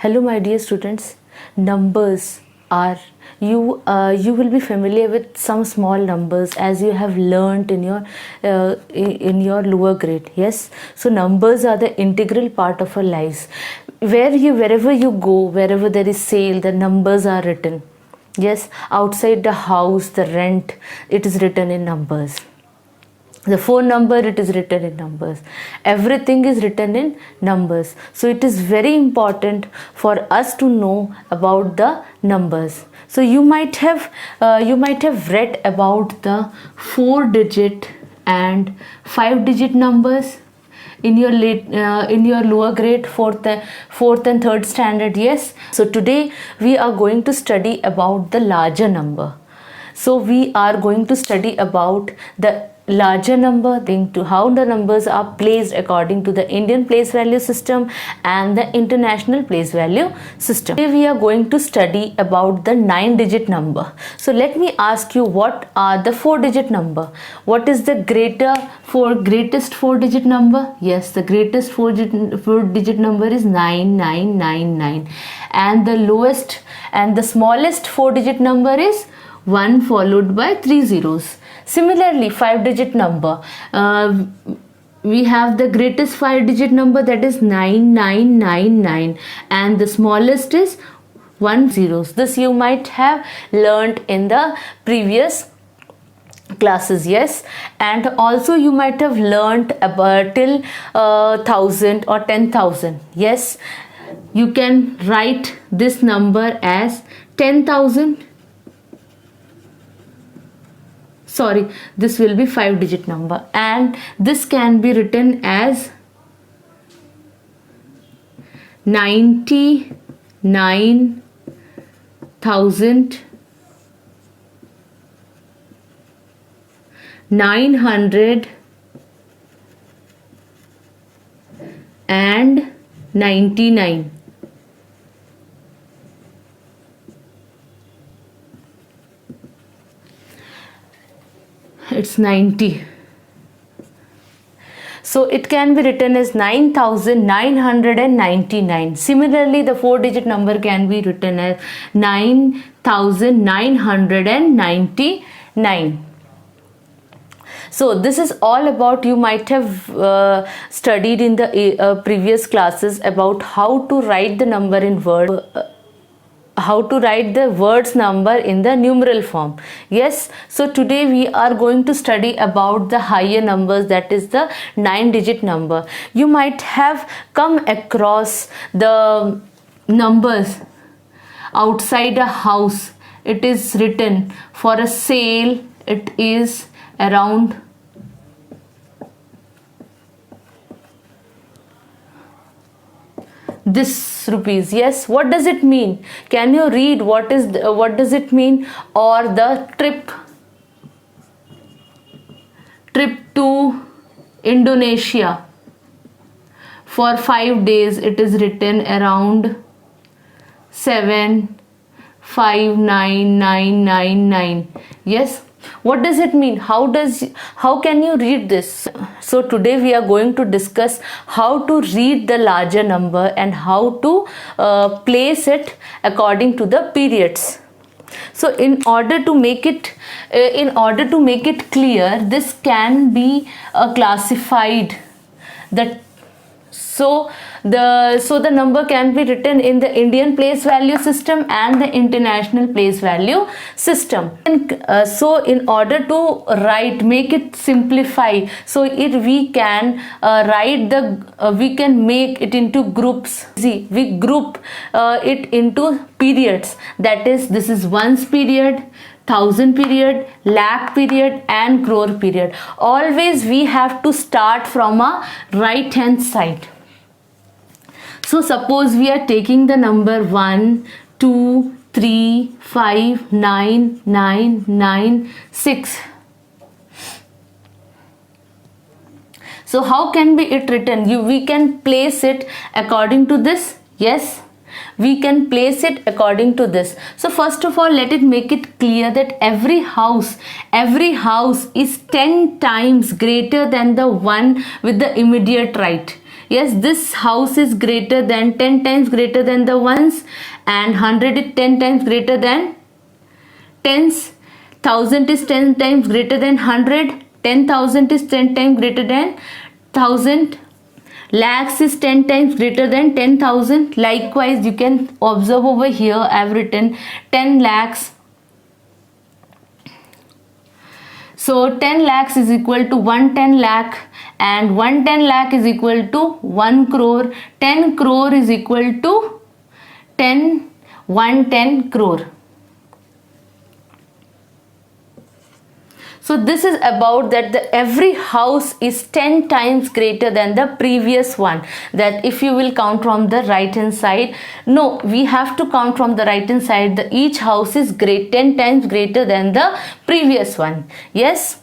Hello, my dear students. Numbers are you will be familiar with some small numbers as you have learnt in your lower grade. Yes, so numbers are the integral part of our lives. Wherever you go, wherever there is sale, the numbers are written. Yes, outside the house, the rent, it is written in numbers. The phone number, it is written in numbers. Everything is written in numbers. So it is very important for us to know about the numbers. So you might have read about the 4-digit and 5-digit numbers in your lower grade, fourth and third standard. Yes, so today we are going to study about the larger number. So we are going to study about the larger number, to how the numbers are placed according to the Indian place value system and the international place value system. Today we are going to study about the 9-digit number. So let me ask you, what are the 4-digit number? What is the greatest 4-digit number? Yes, the greatest 4-digit number is 9999, and the lowest and the smallest 4-digit number is 1 followed by 3 zeros. Similarly, 5-digit number, we have the greatest 5-digit number, that is 9999, and the smallest is 1 zeros. This you might have learnt in the previous classes. Yes, and also you might have learnt about till 1000 or 10,000. Yes, you can write this number as 10,000. Sorry, this will be 5-digit number, and this can be written as 99,900 and 99. It's 90. So it can be written as 9,999. Similarly, the 4-digit number can be written as 9,999. So this is all about, you might have studied in the previous classes about how to write the number in word. How to write the words number in the numeral form. Yes, so today we are going to study about the higher numbers, that is the 9-digit number. You might have come across the numbers outside a house. It is written for a sale, it is around this rupees. Yes, what does it mean? Can you read what does it mean? Or the trip to Indonesia for 5 days, it is written around 759,999. Yes, what does it mean? How can you read this? So today we are going to discuss how to read the larger number and how to place it according to the periods. So in order to make it clear, this can be classified. So the number can be written in the Indian place value system and the international place value system. And so in order to make it simplify, so we can we can make it into groups. See, we group it into periods. That is, this is ones period, 1000 period, lakh period, and crore period. Always we have to start from a right hand side. So suppose we are taking the number 1, 2, 3, 5, 9, 9, 9, 6. So how can be it written? We can place it according to this. Yes, we can place it according to this. So first of all, let it make it clear that every house is 10 times greater than the one with the immediate right. Yes, this house is greater than 10 times greater than the ones, and 100 is 10 times greater than tens. 1000 is 10 times greater than 100. 10,000 is 10 times greater than 1000. Lakhs is 10 times greater than 10,000. Likewise, you can observe over here I have written 10 lakhs. So 10 lakhs is equal to 110 lakh, and 110 lakh is equal to 1 crore. 10 crore is equal to 110 crore. So this is about that every house is 10 times greater than the previous one. That if you will count from the right hand side, no, we have to count from the right hand side. Each house is 10 times greater than the previous one. Yes.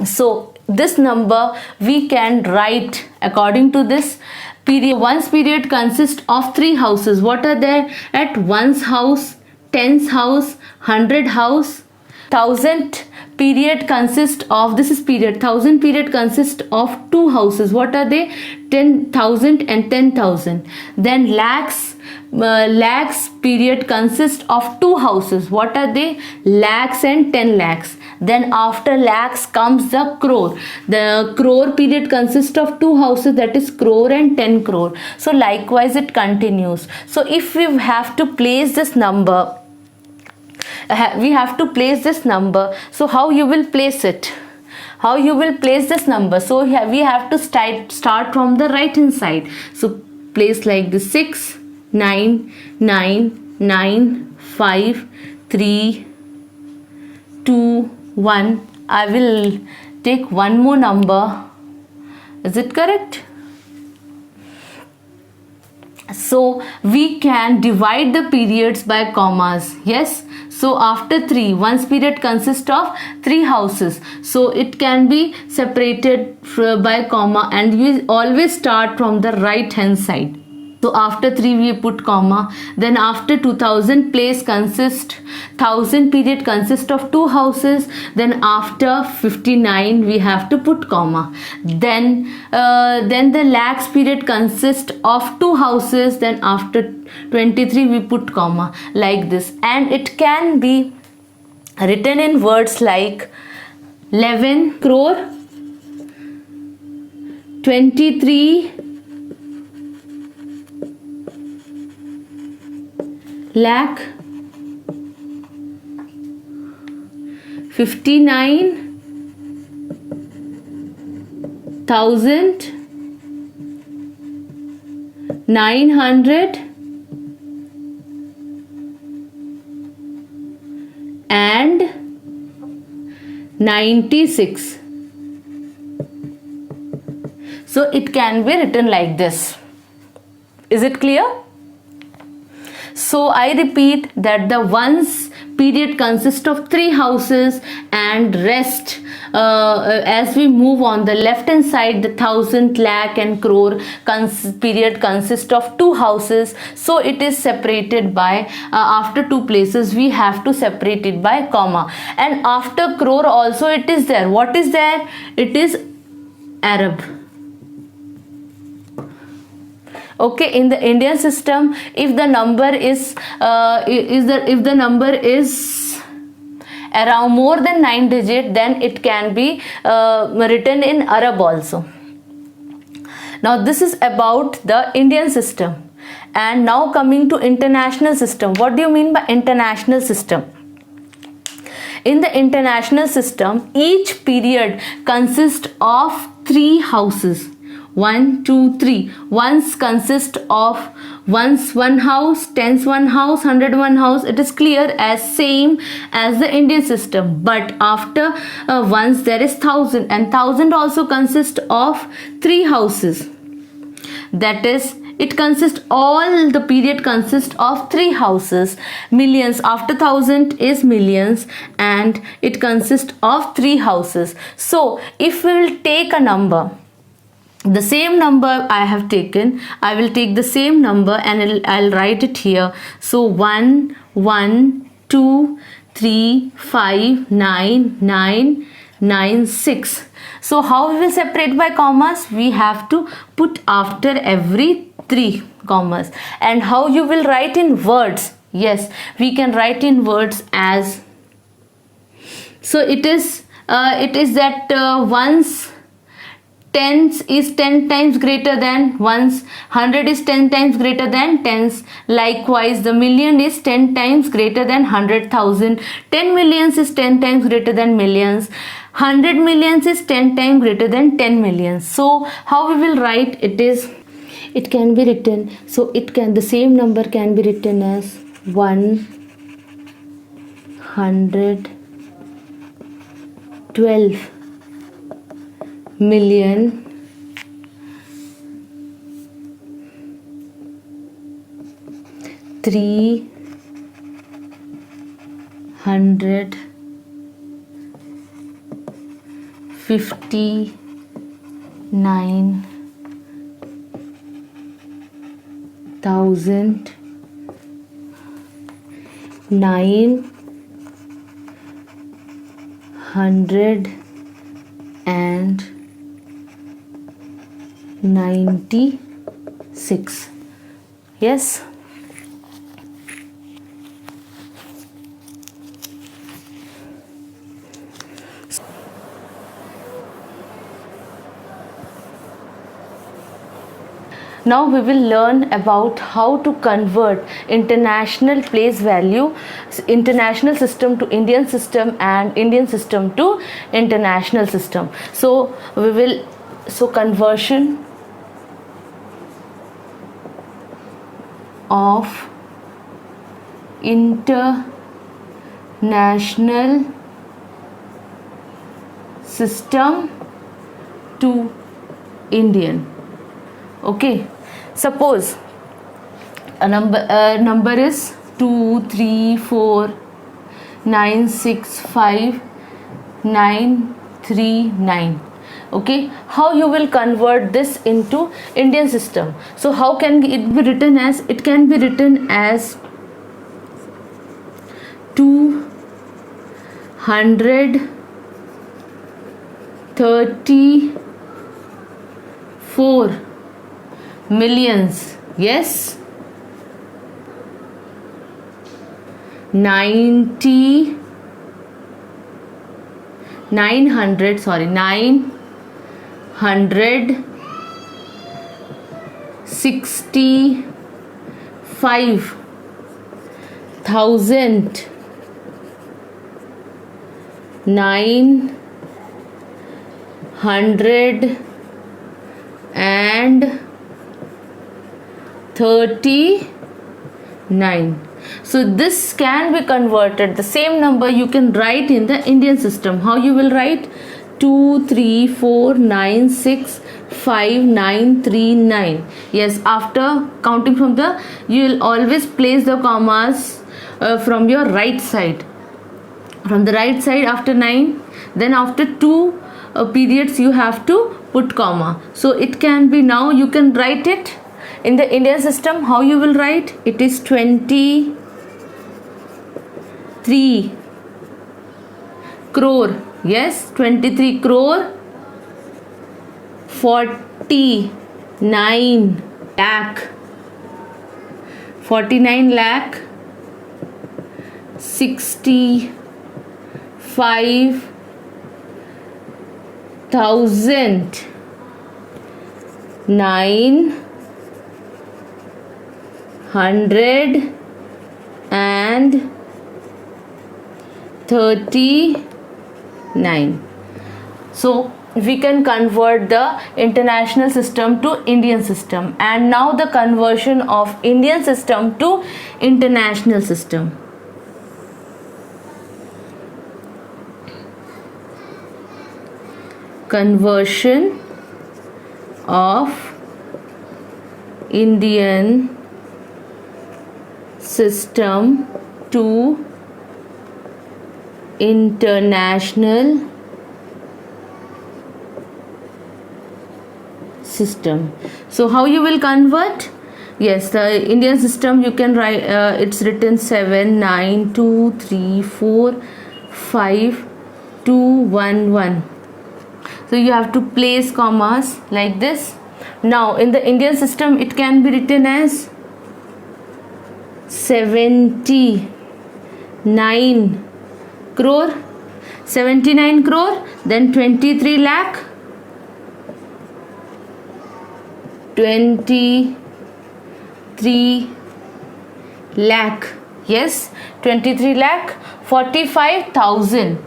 So this number we can write according to this period. One's period consists of 3 houses. What are there? At one's house, tens house, 100 house. 1000 period consists of, this is period, 1000 period consists of 2 houses. What are they? 10,000 and 10,000. Then lakhs period consists of 2 houses. What are they? Lakhs and 10 lakhs. Then after lakhs comes the crore. The crore period consists of 2 houses, that is crore and 10 crore. So likewise it continues. So if we have to place this number, we have to place this number. So how you will place it? How you will place this number? So we have to start from the right hand side. So place like this: 6 9 9 9 5 3 2 1. I will take one more number. Is it correct? So we can divide the periods by commas. Yes. So after 3, one's period consists of 3 houses. So it can be separated by comma, and we always start from the right hand side. So after 3 we put comma. Then after 2000 place consists, 1000 period consists of 2 houses. Then after 59 we have to put comma. Then the lakhs period consists of 2 houses. Then after 23 we put comma, like this. And it can be written in words like 11 crore, 23 lakh, 59,900 and 96. So it can be written like this. Is it clear? So I repeat that the ones period consists of 3 houses, and rest as we move on the left hand side, the 1000, lakh and crore period consists of 2 houses. So it is separated by after 2 places we have to separate it by comma. And after crore also it is there. What is there? It is Arab. Okay, in the Indian system, if the number is around more than 9 digit, then it can be written in Arab also. Now this is about the Indian system. And now coming to international system. What do you mean by international system? In the international system, each period consists of 3 houses. 1, 2, 3. Ones consist of ones 1 house, tens 1 house, 100 1 house. It is clear as same as the Indian system. But after ones there is 1000, and 1000 also consists of 3 houses. That is, it consists, all the period consists of 3 houses. Millions, after 1000 is millions, and it consists of 3 houses. So if we will take a number, the same number I have taken, I will take the same number and I'll write it here. So 1 1 2 3 5 9 9 96. So how we will separate by commas? We have to put after every 3 commas. And how you will write in words? Yes, we can write in words as, so it is that once tens is 10 times greater than ones, 100 is 10 times greater than tens. Likewise, the million is 10 times greater than 100,000. 10 millions is 10 times greater than millions. 100 millions is 10 times greater than 10 millions. So how we will write it is, it can be written, so it can, the same number can be written as 112 million 359,996. Yes. Now we will learn about how to convert international place value, international system to Indian system and Indian system to international system. So we will, so conversion of international system to Indian. Okay, suppose a number is 2 3 4 9 6 5 9 3 9. Okay, how you will convert this into Indian system? So how can it be written as? It can be written as 234 millions. Yes, 939. So this can be converted, the same number you can write in the Indian system. How you will write? 234965939. Yes, after counting from the, you will always place the commas from your right side, from the right side after 9, then after 2 periods you have to put comma. So it can be, now you can write it in the Indian system. How you will write? It is 23 crore. Yes, 23 crore 49 lakh 65,939. So we can convert the international system to Indian system. And now the conversion of Indian system to international system. Conversion of Indian system to international system. So how you will convert? Yes, the Indian system you can write, it's written 7 9 2 3 4 5 211. So you have to place commas like this. Now in the Indian system it can be written as 79 crore, 79 crore, then 23 lakh, 23 lakh, yes, 23 lakh 45,000,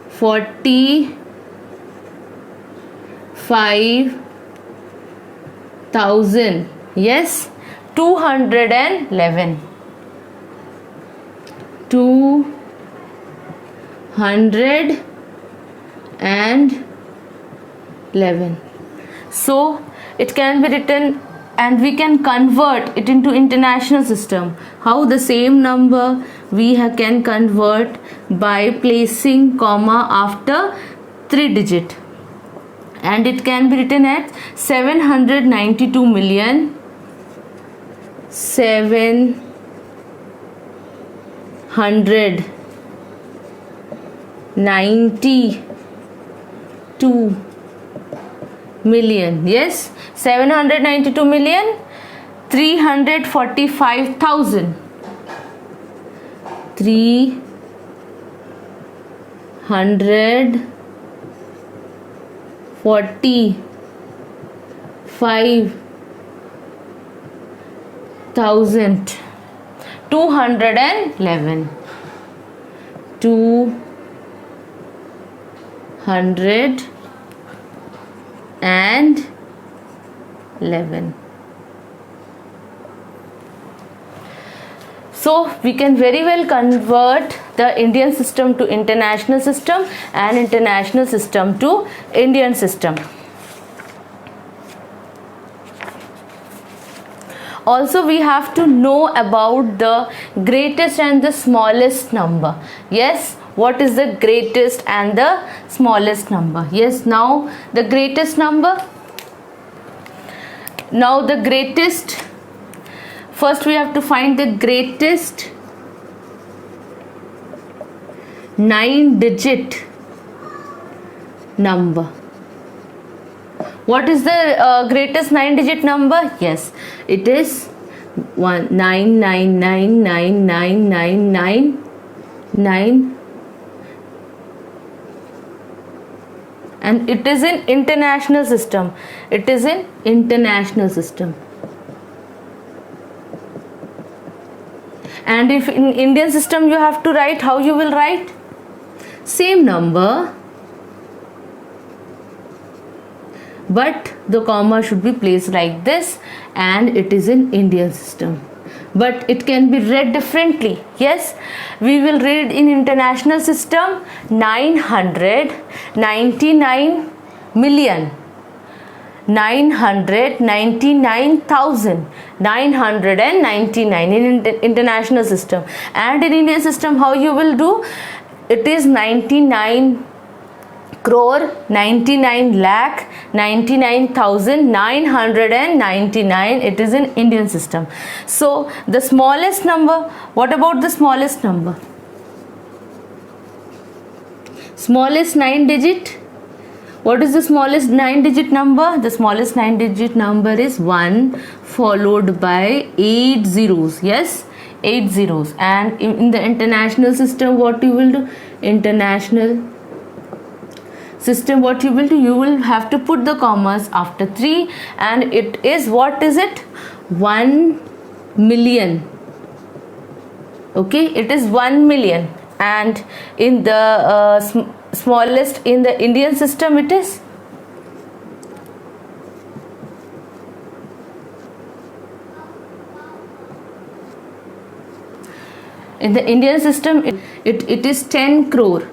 45,000, yes, 211, 211. So it can be written, and we can convert it into international system. How? The same number we can convert by placing comma after 3 digit, and it can be written as 792 million 792 million, yes, 792 million 345,000, 345,000, 211, 211. So we can very well convert the Indian system to international system and international system to Indian system. Also we have to know about the greatest and the smallest number. Yes, what is the greatest and the smallest number? Yes, now the greatest number. Now the greatest, first we have to find the greatest 9-digit number. What is the greatest 9-digit number? Yes, it is 199999999, and it is in international system. It is in international system. And if in Indian system you have to write, how you will write? Same number, but the comma should be placed like this, and it is in Indian system. But it can be read differently. Yes, we will read in international system 999 million 999,999 in international system. And in Indian system, how you will do? It is 99 crore 99 lakh 99,999. It is in Indian system. So the smallest number, what about the smallest number? Smallest 9-digit. What is the smallest 9-digit number? The smallest 9-digit number is 1 followed by 8 zeros. Yes, 8 zeros. And in the international system, what you will do? International system, what you will do? You will have to put the commas after 3, and it is, what is it? 1 million. Okay, it is 1 million. And in the smallest in the Indian system, it is in the Indian system it is 10 crore.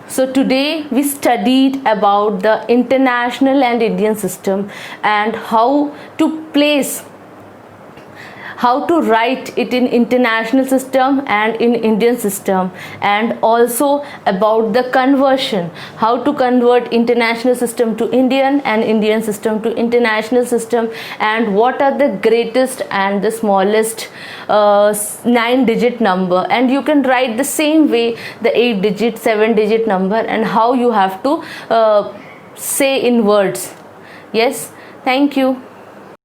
So today we studied about the international and Indian system and how to place how to write it in international system and in Indian system, and also about the conversion, how to convert international system to Indian and Indian system to international system, and what are the greatest and the smallest 9-digit number, and you can write the same way the 8-digit, 7-digit number, and how you have to say in words. Yes, thank you.